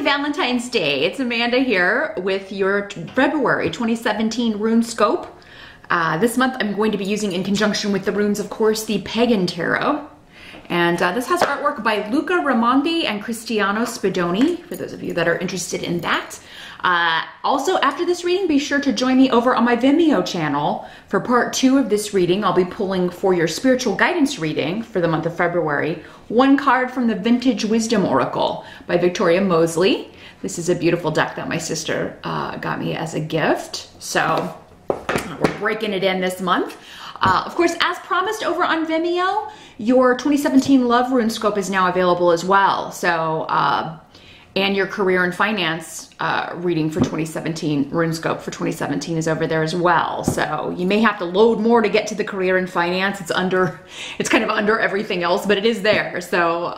Valentine's Day. It's Amanda here with your February 2017 RuneScope. This month I'm going to be using, in conjunction with the runes, of course, the Pagan Tarot. And this has artwork by Luca Raimondi and Cristiano Spadoni, for those of you that are interested in that. Also, after this reading, be sure to join me over on my Vimeo channel for part 2 of this reading. I'll be pulling for your spiritual guidance reading for the month of February, one card from the Vintage Wisdom Oracle by Victoria Mosley. This is a beautiful deck that my sister got me as a gift. So we're breaking it in this month. Of course, as promised over on Vimeo, your 2017 Love RuneScope is now available as well. So, and your Career and Finance reading for 2017, RuneScope for 2017 is over there as well. So you may have to load more to get to the Career and Finance. It's kind of under everything else, but it is there. So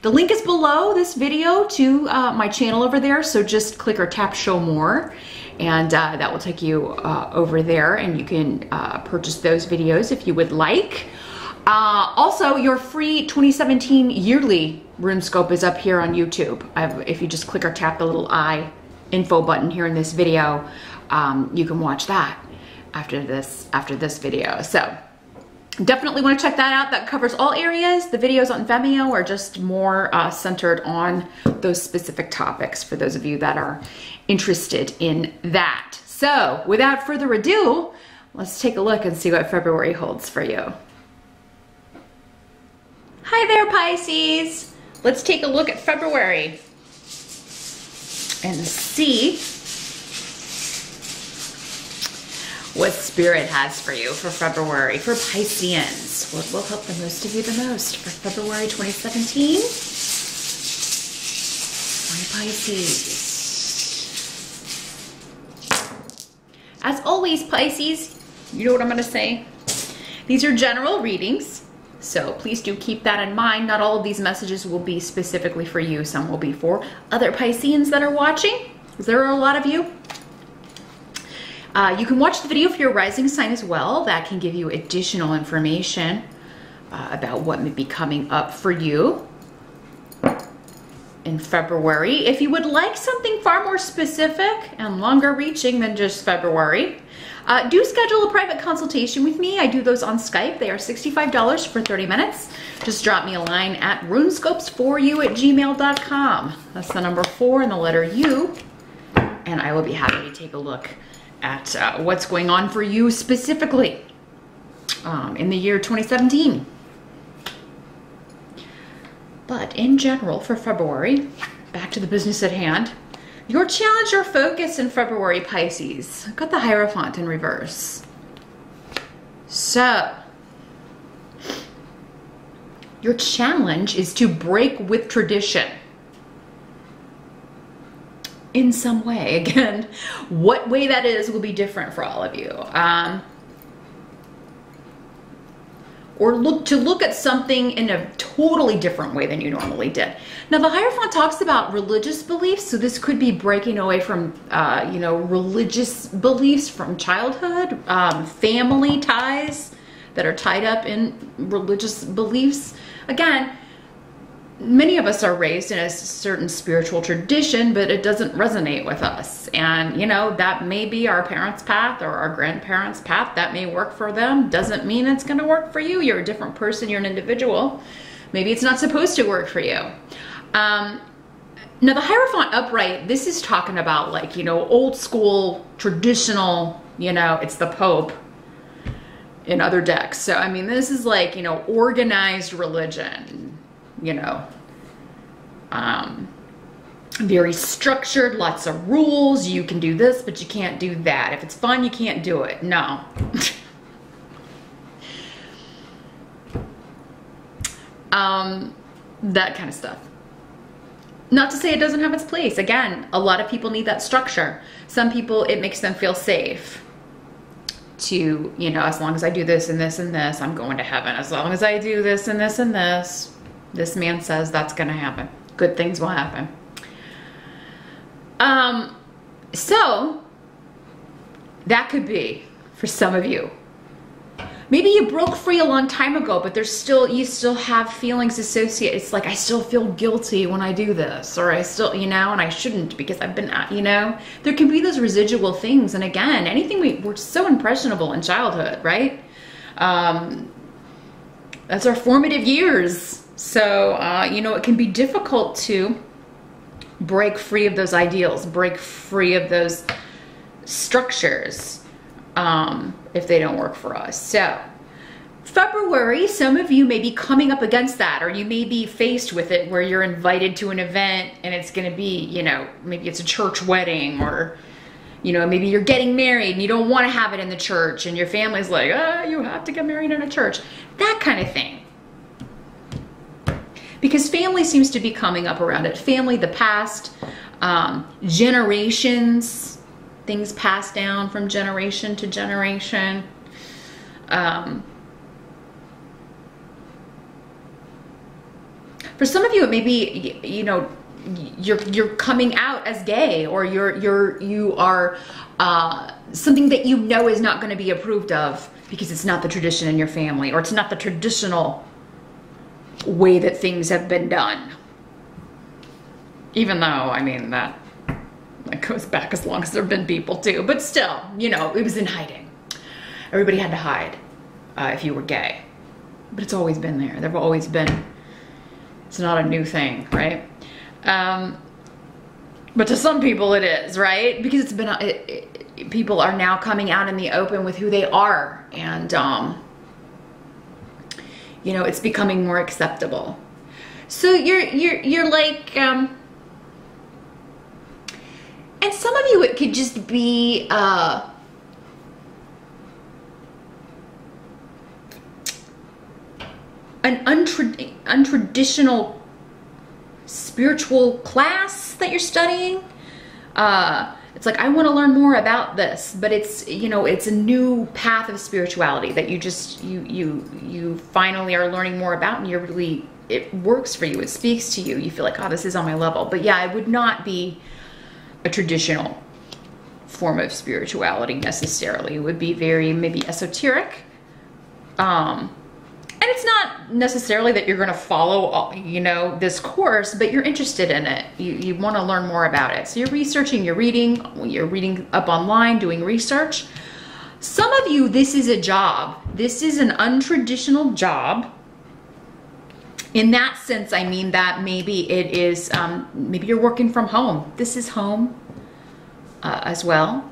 the link is below this video to my channel over there. So just click or tap show more, and that will take you over there, and you can purchase those videos if you would like. Also, your free 2017 yearly RuneScope is up here on YouTube. If you just click or tap the little I info button here in this video, you can watch that after this video. So definitely want to check that out. That covers all areas. The videos on Vimeo are just more centered on those specific topics for those of you that are interested in that. So without further ado, let's take a look and see what February holds for you. Hi there, Pisces. Let's take a look at February and see what Spirit has for you for February, for Pisceans. What will help the most of you the most for February 2017? For Pisces. As always, Pisces, you know what I'm going to say? These are general readings. So please do keep that in mind. Not all of these messages will be specifically for you. Some will be for other Pisceans that are watching, because there are a lot of you. You can watch the video for your rising sign as well. That can give you additional information about what may be coming up for you in February. If you would like something far more specific and longer reaching than just February, do schedule a private consultation with me. I do those on Skype. They are $65 for 30 minutes. Just drop me a line at runescopes4u@gmail.com. That's the number 4 and the letter U. And I will be happy to take a look at what's going on for you specifically in the year 2017. But in general, for February, back to the business at hand, your challenge or focus in February, Pisces. I've got the Hierophant in reverse. So, your challenge is to break with tradition in some way. Again, what way that is will be different for all of you. Or look at something in a totally different way than you normally did. Now, the Hierophant talks about religious beliefs, so this could be breaking away from, religious beliefs from childhood, family ties that are tied up in religious beliefs. Again, many of us are raised in a certain spiritual tradition, but it doesn't resonate with us. And, that may be our parents' path or our grandparents' path. That may work for them. Doesn't mean it's going to work for you. You're a different person. You're an individual. Maybe it's not supposed to work for you. Now, the Hierophant upright, this is talking about old school, traditional, it's the Pope in other decks. So, I mean, this is organized religion. Very structured, lots of rules. You can do this, but you can't do that. If it's fun, you can't do it. No. That kind of stuff. Not to say it doesn't have its place. Again, a lot of people need that structure. Some people, it makes them feel safe to, as long as I do this and this and this, I'm going to heaven. As long as I do this and this and this man says that's going to happen. Good things will happen. So that could be for some of you. maybe you broke free a long time ago, but you still have feelings associated. It's like, I still feel guilty when I do this, or I still, and I shouldn't because I've been, there can be those residual things. And again, we're so impressionable in childhood, right? That's our formative years. So, it can be difficult to break free of those ideals, break free of those structures, if they don't work for us. So February, some of you may be coming up against that, or you may be faced with it where you're invited to an event and it's going to be, maybe it's a church wedding, or, maybe you're getting married and you don't want to have it in the church and your family's like, you have to get married in a church, that kind of thing. Because family seems to be coming up around it. Family, the past, generations, things passed down from generation to generation. For some of you, it may be, you're coming out as gay, or you are something that is not going to be approved of because it's not the tradition in your family, or it's not the traditional way that things have been done. Even though, that goes back as long as there have been people too, but still, it was in hiding. Everybody had to hide if you were gay, but it's always been there. There've always been. It's not a new thing, right? But to some people it is, right? Because it's been, people are now coming out in the open with who they are, and it's becoming more acceptable. So you're like, and some of you, it could just be an untraditional spiritual class that you're studying. It's like, I want to learn more about this, but it's, it's a new path of spirituality that you finally are learning more about, and it works for you. It speaks to you. You feel like, oh, this is on my level. But yeah, it would not be a traditional form of spirituality necessarily. It would be very maybe esoteric. And it's not necessarily that you're going to follow, this course, but you're interested in it. You want to learn more about it. So you're researching, you're reading up online, doing research. Some of you, this is a job. This is an untraditional job. In that sense, I mean that maybe it is, maybe you're working from home. This is home as well.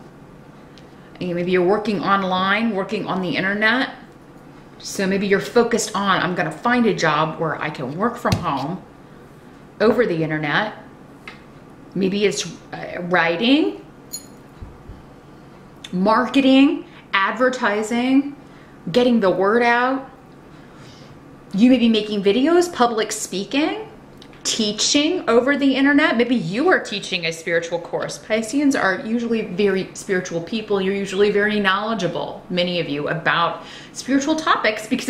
And maybe you're working online, working on the internet. So maybe you're focused on, I'm going to find a job where I can work from home over the internet. Maybe it's writing, marketing, advertising, getting the word out. You may be making videos, public speaking, teaching over the internet. Maybe you are teaching a spiritual course. Pisceans are usually very spiritual people. You're usually very knowledgeable, many of you, about spiritual topics, because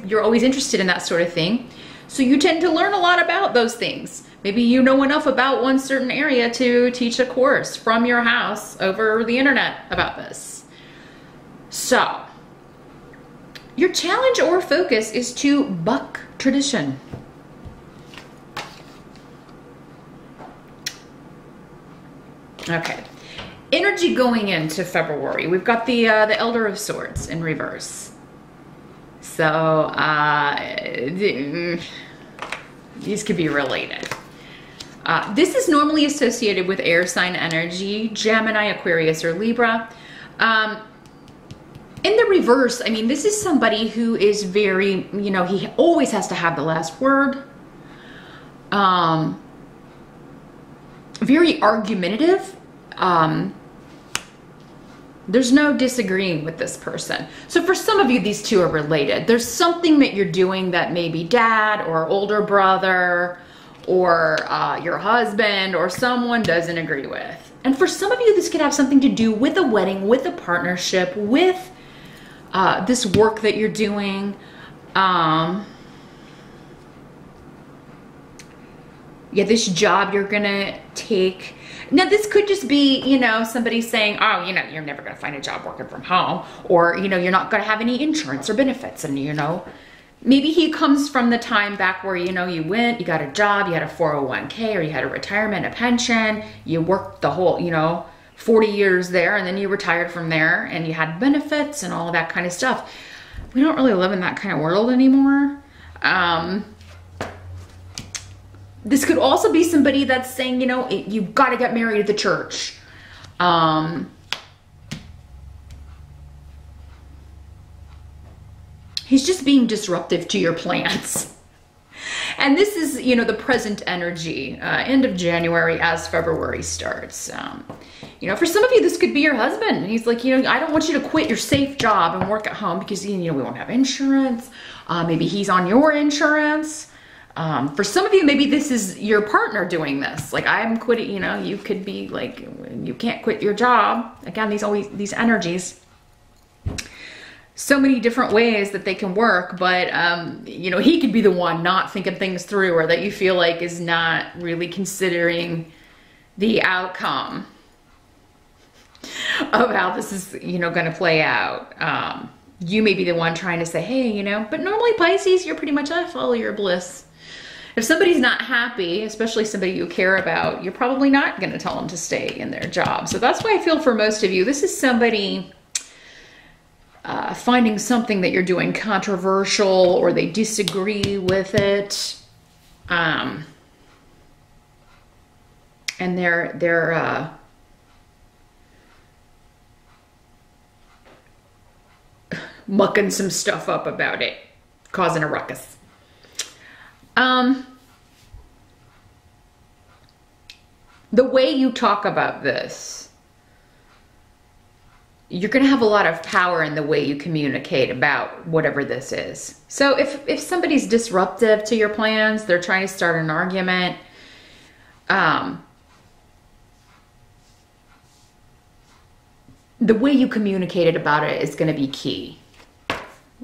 you're always interested in that sort of thing. So you tend to learn a lot about those things. Maybe you know enough about one certain area to teach a course from your house over the internet about this. So your challenge or focus is to buck tradition. Okay, energy going into February. We've got the Elder of Swords in reverse. So these could be related. This is normally associated with air sign energy, Gemini, Aquarius, or Libra. In the reverse, this is somebody who is very, he always has to have the last word. Very argumentative. There's no disagreeing with this person. So for some of you, these two are related. There's something that you're doing that maybe dad or older brother or your husband or someone doesn't agree with. And for some of you, this could have something to do with a wedding, with a partnership, with this work that you're doing. Yeah, this job you're gonna take. Now, this could just be, you know, somebody saying, oh, you know, you're never going to find a job working from home, or, you know, you're not going to have any insurance or benefits. And, you know, maybe he comes from the time back where, you know, you went, you got a job, you had a 401k, or you had a retirement, a pension, you worked the whole, you know, 40 years there, and then you retired from there, and you had benefits and all that kind of stuff. We don't really live in that kind of world anymore. This could also be somebody that's saying, you know, you've got to get married at the church. He's just being disruptive to your plans. And this is, you know, the present energy, end of January as February starts. You know, for some of you, this could be your husband. He's like, you know, I don't want you to quit your safe job and work at home because, you know, we won't have insurance. Maybe he's on your insurance. For some of you, maybe this is your partner doing this. Like, I'm quitting, you know, you could be like, you can't quit your job. Again, these energies. So many different ways that they can work, but, you know, he could be the one not thinking things through, or that you feel like is not really considering the outcome of how this is, you know, going to play out. You may be the one trying to say, hey, you know, but normally Pisces, you're pretty much, follow your bliss. If somebody's not happy, especially somebody you care about, you're probably not going to tell them to stay in their job. So that's why I feel for most of you, this is somebody finding something that you're doing controversial, or they disagree with it. And they're mucking some stuff up about it, causing a ruckus. The way you talk about this, you're going to have a lot of power in the way you communicate about whatever this is. So if somebody's disruptive to your plans, they're trying to start an argument, the way you communicated about it is going to be key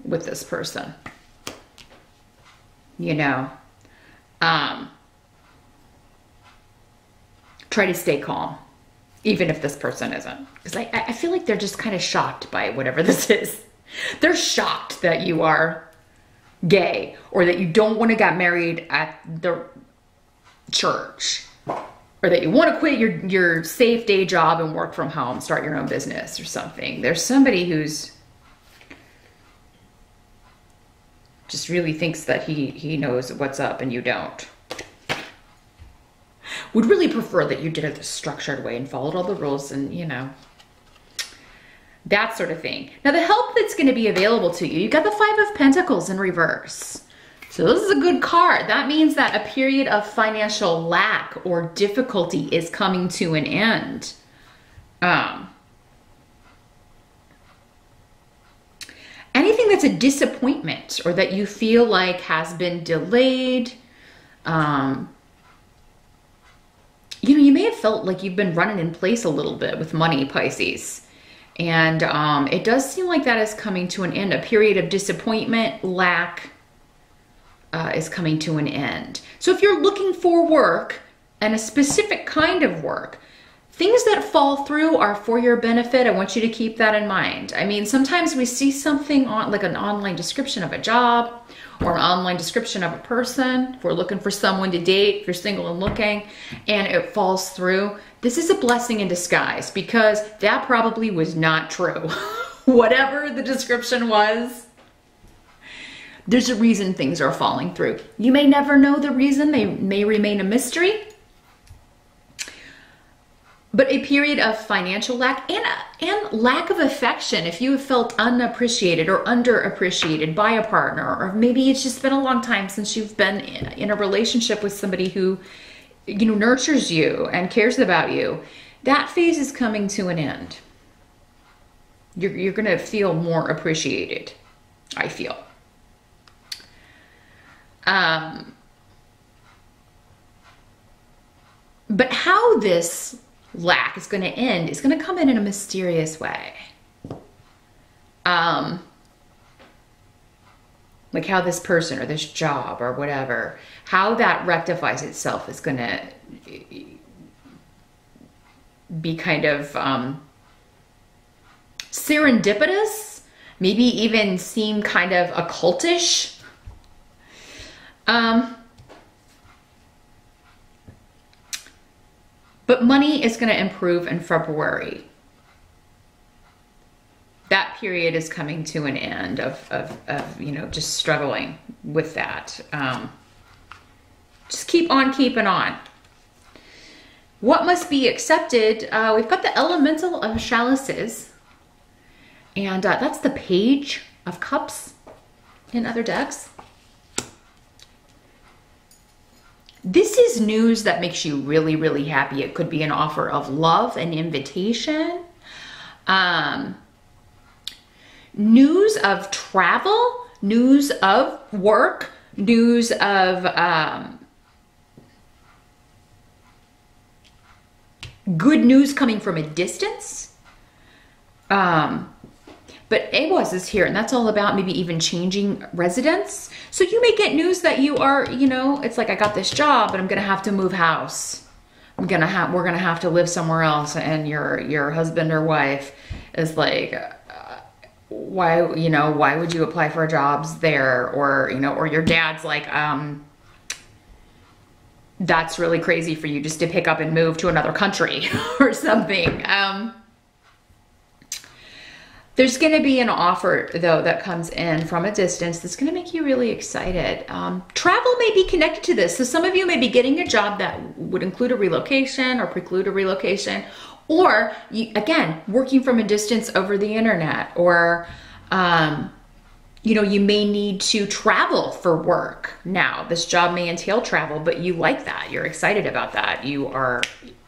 with this person. You know, try to stay calm, even if this person isn't. Because I feel like they're just kind of shocked by whatever this is. They're shocked that you are gay, or that you don't want to get married at the church, or that you want to quit your safe day job and work from home, start your own business or something. There's somebody who's just really thinks that he knows what's up and you don't. Would really prefer that you did it the structured way and followed all the rules, and, you know, that sort of thing. Now, the help that's going to be available to you, you got the Five of Pentacles in reverse. So this is a good card. That means that a period of financial lack or difficulty is coming to an end. Anything that's a disappointment, or that you feel like has been delayed, you know, you may have felt like you've been running in place a little bit with money, Pisces. And it does seem like that is coming to an end. A period of disappointment, lack is coming to an end. So if you're looking for work, and a specific kind of work, things that fall through are for your benefit. I want you to keep that in mind. I mean, sometimes we see something on, like an online description of a job, or an online description of a person. If we're looking for someone to date, if you're single and looking, and it falls through, this is a blessing in disguise, because that probably was not true. Whatever the description was, there's a reason things are falling through. You may never know the reason. They may remain a mystery. But a period of financial lack and lack of affection, if you have felt unappreciated or underappreciated by a partner, or maybe it's just been a long time since you've been in a relationship with somebody who, you know, nurtures you and cares about you, that phase is coming to an end. You're going to feel more appreciated, I feel. But how this lack is going to end is going to come in a mysterious way. Like how this person or this job or whatever, how that rectifies itself is going to be kind of serendipitous, maybe even seem kind of occultish. But money is going to improve in February. That period is coming to an end of you know, just struggling with that. Just keep on keeping on. What must be accepted? We've got the Elemental of Chalices. And that's the Page of Cups in other decks. This is news that makes you really, really happy. It could be an offer of love, an invitation. News of travel, news of work, news of good news coming from a distance. But Awas is here, and that's all about maybe even changing residence. So you may get news that you are, you know, it's like, I got this job, but I'm gonna have to move house. We're gonna have to live somewhere else, and your husband or wife is like, why would you apply for jobs there? Or, you know, or your dad's like, that's really crazy for you just to pick up and move to another country or something. There's going to be an offer, though, that comes in from a distance that's going to make you really excited. Travel may be connected to this. So some of you may be getting a job that would include a relocation or preclude a relocation. Or, again, working from a distance over the internet. Or, you know, you may need to travel for work now. This job may entail travel, but you like that. You're excited about that. You are,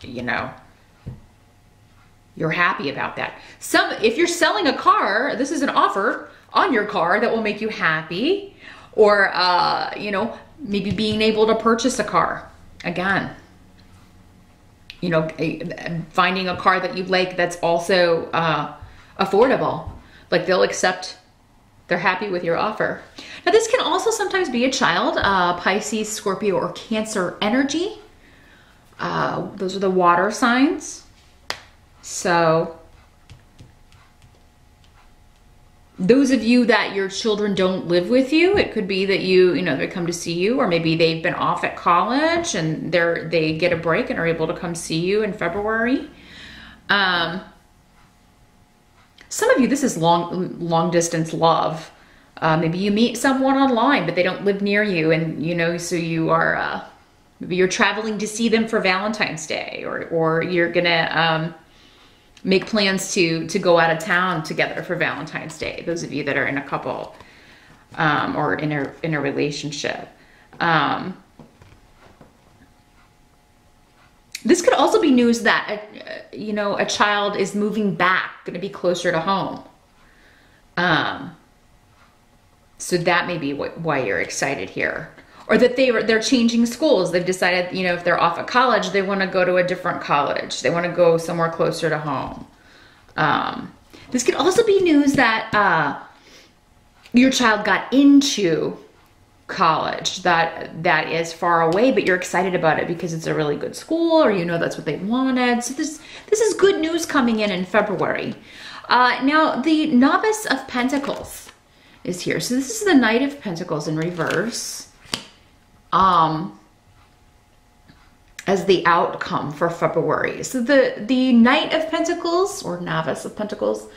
you know, you're happy about that. If you're selling a car, this is an offer on your car that will make you happy. Or, you know, maybe being able to purchase a car. Again, you know, finding a car that you like that's also affordable. Like they're happy with your offer. Now this can also sometimes be a child, Pisces, Scorpio, or Cancer energy. Those are the water signs. So those of you that your children don't live with you, it could be that you know, they come to see you, or maybe they've been off at college and they get a break and are able to come see you in February. Some of you, this is long distance love. Maybe you meet someone online, but they don't live near you, and you know, so you are maybe you're traveling to see them for Valentine's Day, or you're gonna make plans to go out of town together for Valentine's Day. Those of you that are in a couple or in a relationship. This could also be news that, you know, a child is moving back, going to be closer to home. So that may be why you're excited here. Or that they're changing schools. They've decided, you know, if they're off at college, they want to go to a different college. They want to go somewhere closer to home. This could also be news that your child got into college that is far away, but you're excited about it because it's a really good school, or you know that's what they wanted. So this is good news coming in February. Now the Novice of Pentacles is here. So this is the Knight of Pentacles in reverse. As the outcome for February. So the Knight of Pentacles, or Novice of Pentacles,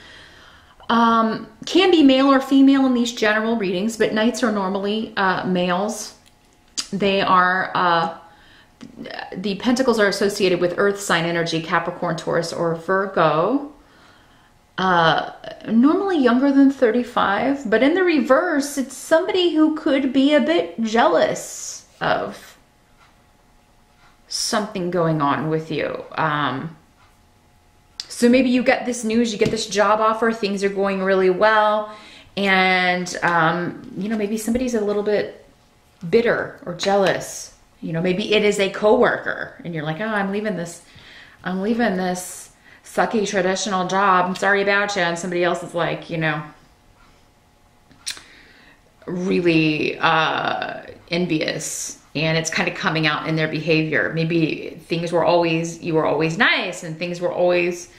can be male or female in these general readings, but Knights are normally males. They are, the Pentacles are associated with Earth sign energy, Capricorn, Taurus, or Virgo. Normally younger than 35, but in the reverse, it's somebody who could be a bit jealous of something going on with you. So maybe you get this news, you get this job offer, things are going really well, and you know, maybe somebody's a little bit bitter or jealous. You know, maybe it is a coworker, and you're like, oh, I'm leaving this sucky traditional job. I'm sorry about you. And somebody else is like, you know, really envious, and it's kind of coming out in their behavior. Maybe you were always nice and things were always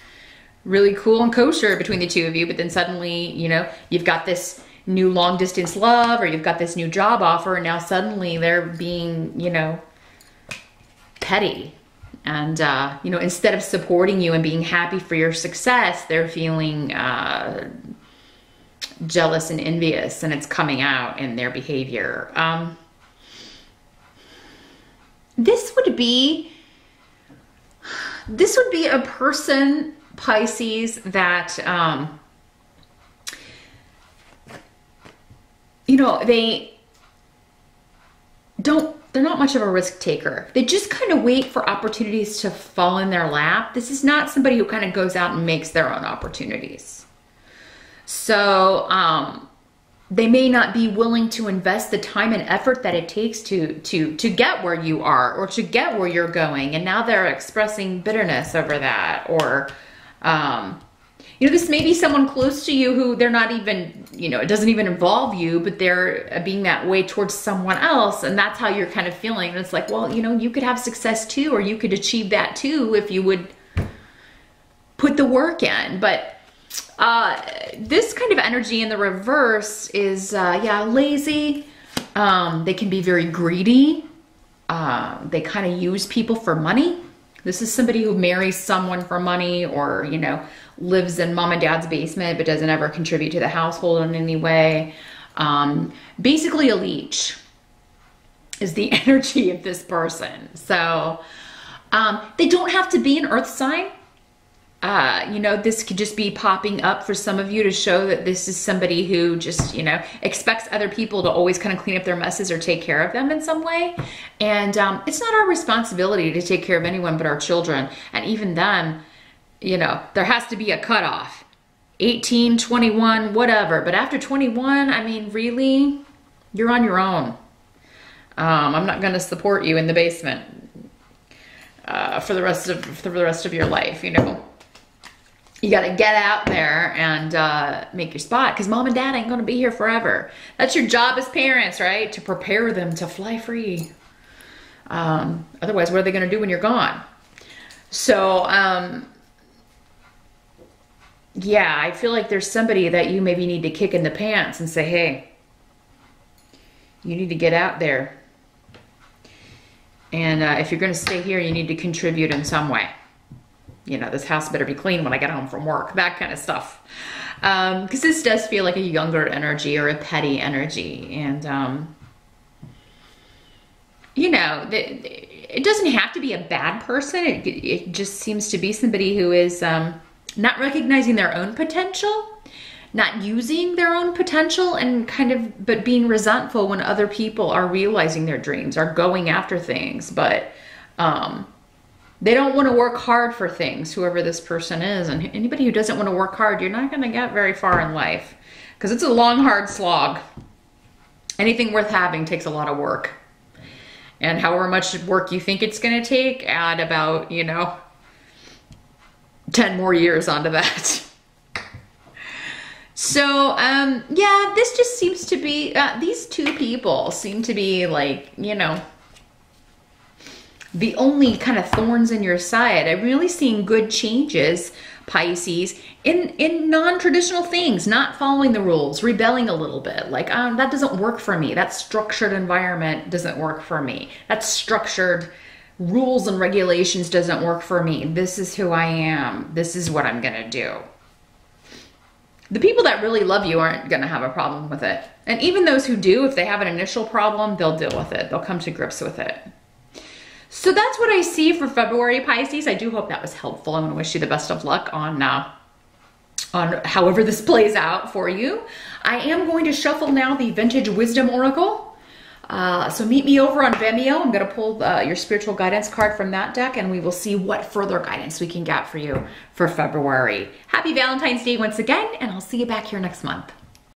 really cool and kosher between the two of you, but then suddenly, you know, you've got this new long distance love, or you've got this new job offer, and now suddenly they're being, you know, petty. And, you know, instead of supporting you and being happy for your success, they're feeling jealous and envious, and it's coming out in their behavior. This would be a person, Pisces, that, you know, they're not much of a risk taker. They just kind of wait for opportunities to fall in their lap. This is not somebody who kind of goes out and makes their own opportunities. So they may not be willing to invest the time and effort that it takes to get where you are, or to get where you're going. And now they're expressing bitterness over that. Or, you know, this may be someone close to you who they're not even, you know, it doesn't even involve you, but they're being that way towards someone else. And that's how you're kind of feeling. And it's like, well, you know, you could have success too, or you could achieve that too if you would put the work in. But this kind of energy in the reverse is, yeah, lazy. They can be very greedy. They kind of use people for money. This is somebody who marries someone for money, or, you know, lives in mom and dad's basement but doesn't ever contribute to the household in any way. Basically a leech is the energy of this person. So they don't have to be an earth sign. You know, this could just be popping up for some of you to show that this is somebody who just, you know, expects other people to always kind of clean up their messes or take care of them in some way. And it's not our responsibility to take care of anyone but our children. And even then, you know, there has to be a cutoff. 18, 21, whatever. But after 21, I mean, really, you're on your own. I'm not going to support you in the basement for the rest of your life, you know. You got to get out there and make your spot, because mom and dad ain't going to be here forever. That's your job as parents, right? To prepare them to fly free. Otherwise, what are they going to do when you're gone? So, yeah, I feel like there's somebody that you maybe need to kick in the pants and say, hey, you need to get out there. And if you're going to stay here, you need to contribute in some way. You know, this house better be clean when I get home from work, that kind of stuff. Because this does feel like a younger energy or a petty energy. And, you know, it doesn't have to be a bad person. It just seems to be somebody who is not recognizing their own potential, not using their own potential, and kind of, but being resentful when other people are realizing their dreams, are going after things. But, they don't want to work hard for things, whoever this person is. And anybody who doesn't want to work hard, you're not going to get very far in life, because it's a long, hard slog. Anything worth having takes a lot of work. And however much work you think it's going to take, add about, you know, 10 more years onto that. So, yeah, this just seems to be, these two people seem to be like, you know, the only kind of thorns in your side. I'm really seeing good changes, Pisces, in non-traditional things, not following the rules, rebelling a little bit. Like, that doesn't work for me. That structured environment doesn't work for me. That structured rules and regulations doesn't work for me. This is who I am. This is what I'm gonna do. The people that really love you aren't gonna have a problem with it. And even those who do, if they have an initial problem, they'll deal with it. They'll come to grips with it. So that's what I see for February, Pisces. I do hope that was helpful. I want to wish you the best of luck on however this plays out for you. I am going to shuffle now the Vintage Wisdom Oracle. So meet me over on Vimeo. I'm going to pull your spiritual guidance card from that deck, and we will see what further guidance we can get for you for February. Happy Valentine's Day once again, and I'll see you back here next month.